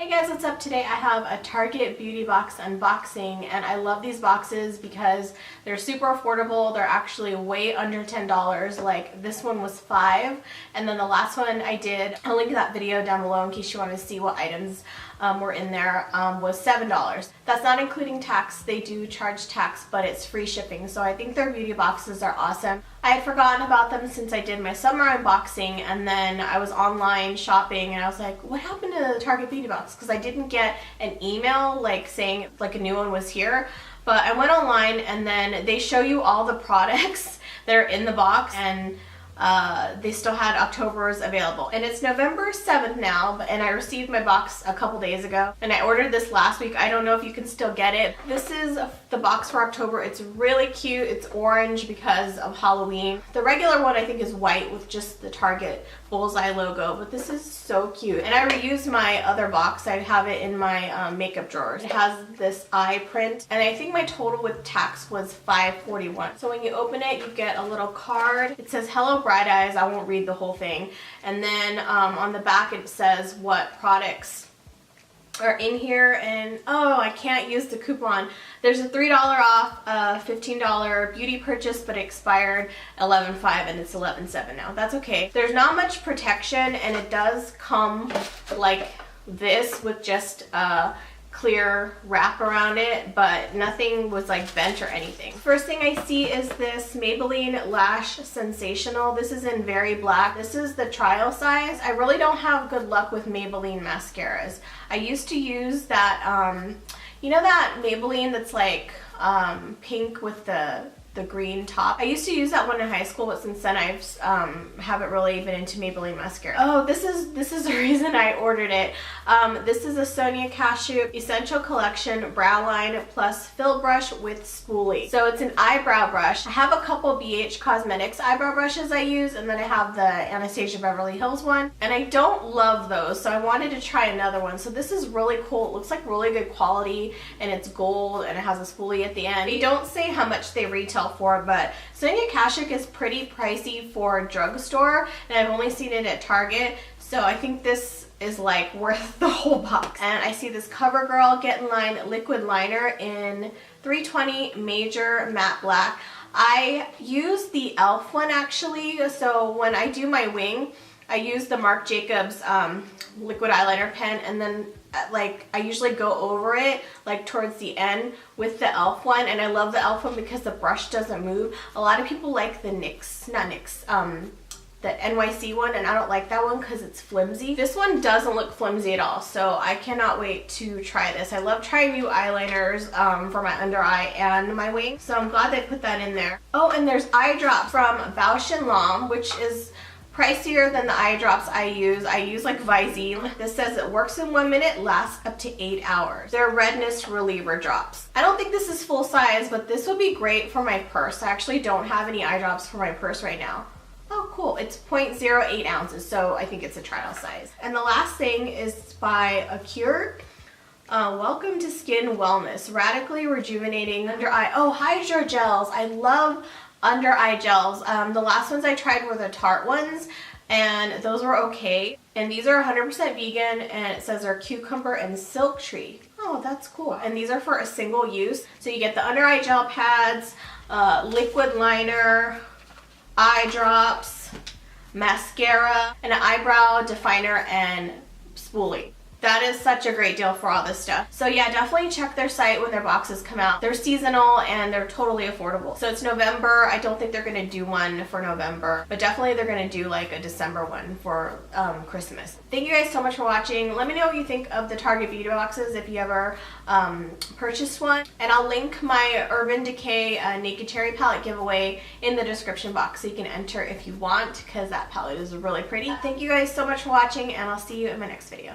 Hey guys, what's up? Today I have a Target beauty box unboxing, and I love these boxes because they're super affordable. They're actually way under $10. Like this one was $5, and then the last one I did, I'll link that video down below in case you want to see what items were in there, was $7. That's not including tax. They do charge tax, but it's free shipping, so I think their beauty boxes are awesome. I had forgotten about them since I did my summer unboxing, and then I was online shopping and I was like, what happened to the Target beauty box? Because I didn't get an email like saying like a new one was here, but I went online and then they show you all the products that are in the box, and they still had October's available, and it's November 7th now, and I received my box a couple days ago, and I ordered this last week. I don't know if you can still get it. This is the box for October. It's really cute. It's orange because of Halloween. The regular one I think is white with just the Target bullseye logo, but this is so cute, and I reused my other box. I have it in my makeup drawers. It has this eye print, and I think my total with tax was $5.41. So when you open it, you get a little card. It says hello bright eyes. I won't read the whole thing, and then on the back it says what products are in here, and oh, I can't use the coupon. There's a $3 off, $15 beauty purchase, but it expired 11/5 and it's 11/7 now. That's okay. There's not much protection, and it does come like this with just a clear wrap around it, but nothing was like bent or anything. First thing I see is this Maybelline Lash Sensational. This is in Very Black. This is the trial size. I really don't have good luck with Maybelline mascaras. I used to use that, you know that Maybelline that's like pink with the green top? I used to use that one in high school, but since then I've haven't really been into Maybelline mascara. Oh, this is the reason I ordered it. This is a Sonia Kashuk Essential Collection Brow Line Plus Fill Brush with Spoolie. So it's an eyebrow brush. I have a couple BH Cosmetics eyebrow brushes I use, and then I have the Anastasia Beverly Hills one, and I don't love those, so I wanted to try another one. So this is really cool. It looks like really good quality, and it's gold, and it has a spoolie at the end. They don't say how much they retail for, but Sonia Kashuk is pretty pricey for a drugstore, and I've only seen it at Target, so I think this is like worth the whole box. And I see this CoverGirl Get In Line liquid liner in 320 Major Matte Black. I use the e.l.f. one actually, so when I do my wing, I use the Marc Jacobs liquid eyeliner pen, and then like I usually go over it like towards the end with the e.l.f. one, and I love the e.l.f. one because the brush doesn't move. A lot of people like the the NYC one, and I don't like that one because it's flimsy. This one doesn't look flimsy at all, so I cannot wait to try this. I love trying new eyeliners for my under eye and my wing, so I'm glad they put that in there. Oh, and there's eye drops from Bausch & Lomb, which is pricier than the eye drops I use. I use like Visine. This says it works in 1 minute, lasts up to 8 hours. They're redness reliever drops. I don't think this is full size, but this would be great for my purse. I actually don't have any eye drops for my purse right now. Oh cool, it's 0.08 ounces, so I think it's a trial size. And the last thing is by Acure. Welcome to Skin Wellness, radically rejuvenating under eye. Oh, hydrogels. I love under eye gels. The last ones I tried were the Tarte ones, and those were okay. And these are 100% vegan, and it says they're cucumber and silk tree. Oh, that's cool. And these are for a single use. So you get the under eye gel pads, liquid liner, eye drops, mascara, and an eyebrow definer and spoolie. That is such a great deal for all this stuff. So yeah, definitely check their site when their boxes come out. They're seasonal and they're totally affordable. So it's November. I don't think they're gonna do one for November, but definitely they're gonna do like a December one for Christmas. Thank you guys so much for watching. Let me know what you think of the Target beauty boxes if you ever purchased one. And I'll link my Urban Decay Naked Cherry palette giveaway in the description box, so you can enter if you want, because that palette is really pretty. Thank you guys so much for watching, and I'll see you in my next video.